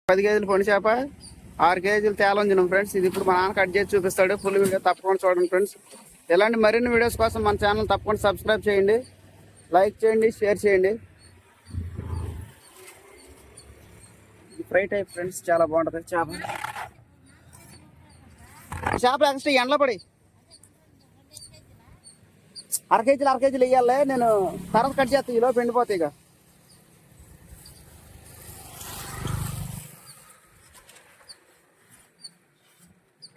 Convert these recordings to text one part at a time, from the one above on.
10 కేజీలు పొడి చేప, 6 కేజీలు తేలంజనం ఫ్రెండ్స్. ఇది ఇప్పుడు మా నాన్న కట్ చేసి చూపిస్తాడు. ఫుల్ వీడియో తప్పకుండా చూడండి ఫ్రెండ్స్. ఇలాంటి మరిన్ని వీడియోస్ కోసం మన ఛానల్ తప్పకుండా సబ్స్క్రైబ్ చేయండి, లైక్ చేయండి, షేర్ చేయండి. ఫ్రై టైప్ ఫ్రెండ్స్, చాలా బాగుంటుంది చేప. చేప ఎక్స్ట్రా ఎండలో పడి 1/2 కేజీలు వేయాలి. నేను తర్వాత కట్ చేస్తాను, ఈలో ఎండిపోతాయి. ఇక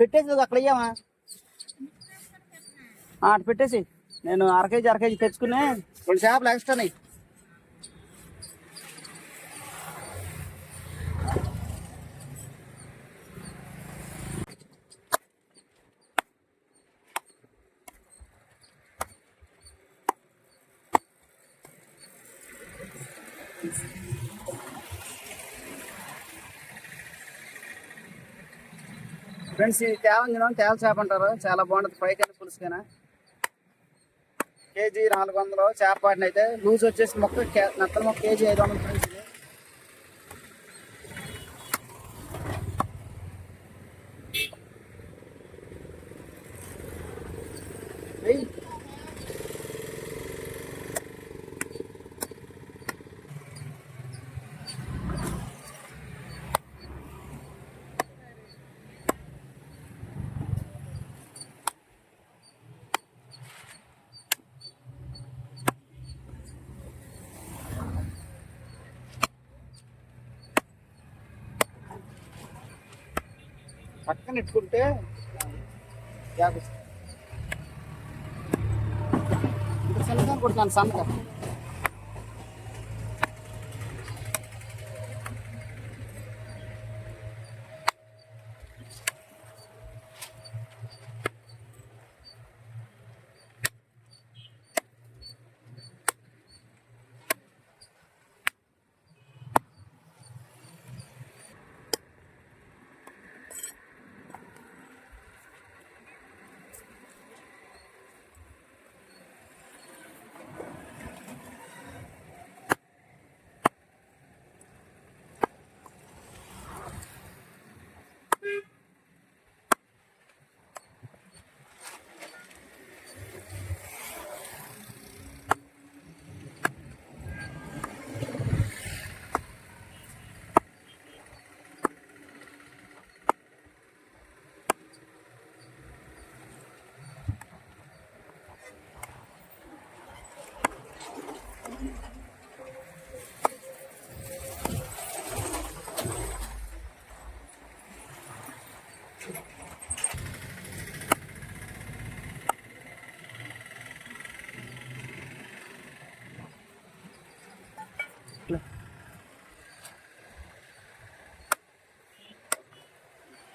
పెట్టేసి అక్కడ ఇయ్యామా, అటు పెట్టేసి. నేను 1/2 కేజీ తెచ్చుకుని 2 చేపలు ఎక్స్ట్రాని. ఫ్రెండ్స్, ఇది తేలంజనం, తేల చేప అంటారు. చాలా బాగుంటుంది. పైకైనా పులుసుకైనా. కేజీ 400. చేప వాటిని అయితే లూజ్ వచ్చేసి నత్తల మొక్క కేజీ 500 ఫ్రెండ్స్. ఇది పక్కన ఇట్టుకుంటే ఇంకా సన్నగా కొడుతున్నాను, సన్నగా.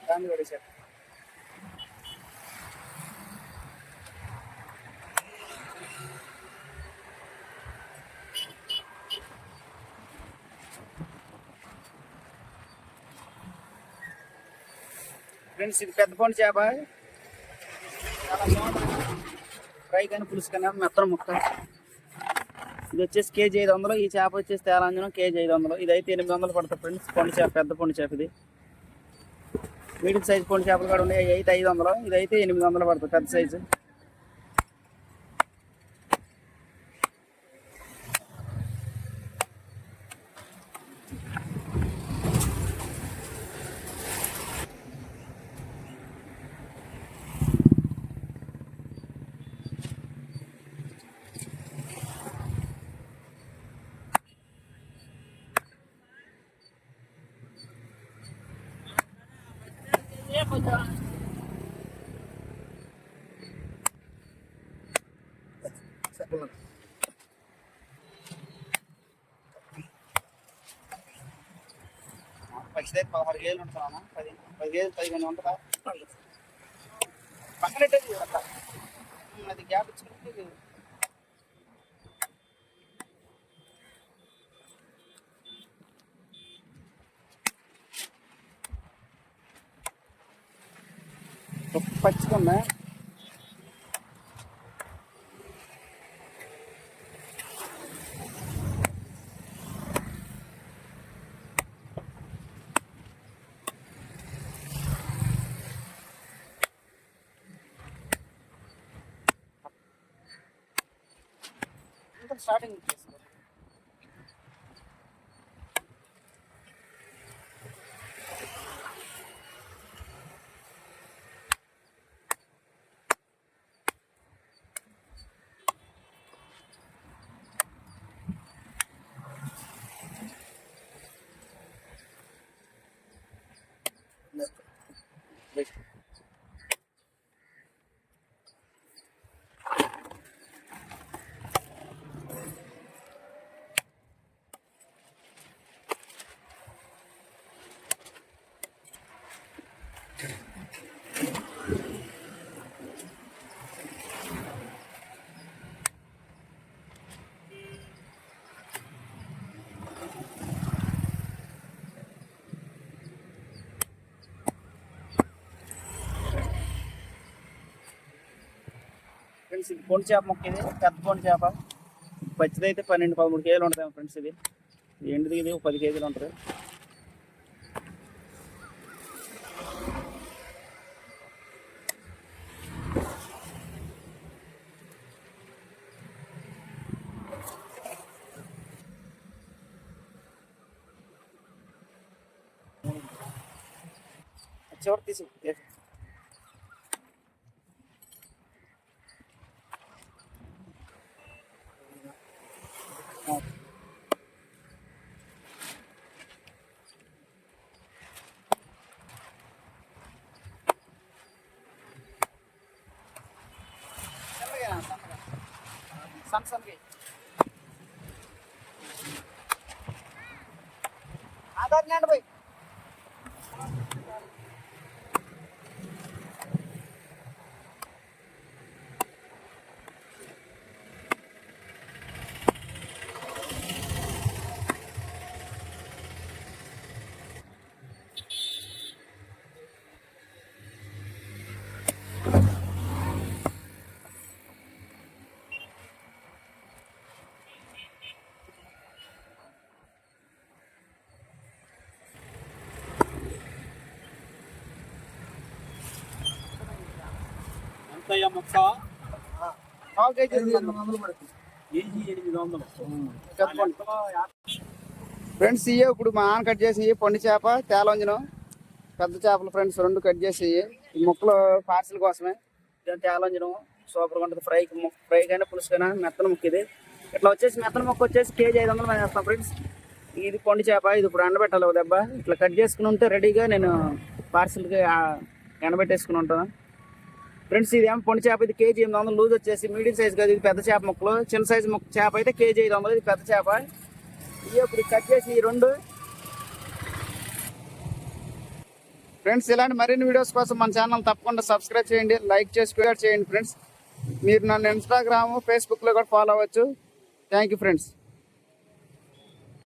దాన్ని పడేసారు. ఫ్రెండ్స్, ఇది పెద్ద పండు చేప. చాలా బాగుంటుంది. ఫ్రై కానీ పులుసు కానీ మెత్తన ముక్క. ఇది వచ్చేసి కేజీ 500. ఈ చేప వచ్చేసి తేలాంజనం కేజీ 500. ఇదైతే 800 పడుతుంది ఫ్రెండ్స్. పండు చేప, పెద్ద పండు చేప. ఇది మీడియం సైజు పండు చేపలు కూడా ఉన్నాయి. అయితే 500. ఇదైతే 800 పడుతుంది, పెద్ద సైజు. పచ్చిదే 16 కేజీలు ఉంటున్నాను. 10 కేజీలు 15 ఉంటుందా పక్కన అది గ్యాప్ ఇచ్చుకుంటే పచ్చిగా ఒకటి స్టార్టింగ్ చేసుకో. ఫ్రెండ్స్ ఇది పొండి చేప మొక్క, ఇది పెద్ద పొండి చేప. పచ్చిది అయితే 12-13 కేజీలు ఉంటుంది ఫ్రెండ్స్. ఇది ఎండుది ఇది 10 కేజీలు ఉంటుంది. చివరి తీసి సన్సన్కి ఆధార్ నాండి పోయి. మొక్క ఫ్రెండ్స్ ఇవి ఇప్పుడు మా నాన్న కట్ చేసి పొండి చేప తేలంజనం పెద్ద చేపలు ఫ్రెండ్స్ 2 కట్ చేసి ఈ ముక్కలు పార్సిల్ కోసమే. తేలంజనం సూపర్గా ఉంటుంది. ఫ్రై కానీ పులుసు కానీ మెత్తన ముక్క. ఇది ఇట్లా వచ్చేసి మెత్తన ముక్క వచ్చేసి కేజీ 500 మేము వేస్తాం ఫ్రెండ్స్. ఇది పొండి చేప. ఇది ఇప్పుడు ఎండబెట్టాలి దెబ్బ. ఇట్లా కట్ చేసుకుని ఉంటే రెడీగా నేను పార్సిల్కి ఎండబెట్టేసుకుని ఉంటాను ఫ్రెండ్స్. ఇది ఏమో పొండి చేప. ఇది కేజీ 800. లూజ్ వచ్చేసి మీడియం సైజ్ కాదు, ఇది పెద్ద చేప ముక్కలు. చిన్న సైజు చేప అయితే కేజీ 500. ఇది పెద్ద చేప. ఇవి ఇప్పుడు కట్ చేసి ఈ 2 ఫ్రెండ్స్. ఇలాంటి మరిన్ని వీడియోస్ కోసం మన ఛానల్ తప్పకుండా సబ్స్క్రైబ్ చేయండి, లైక్ చేసి షేర్ చేయండి ఫ్రెండ్స్. మీరు నన్ను ఇన్స్టాగ్రామ్, ఫేస్బుక్లో కూడా ఫాలో అవ్వచ్చు. Thank you friends.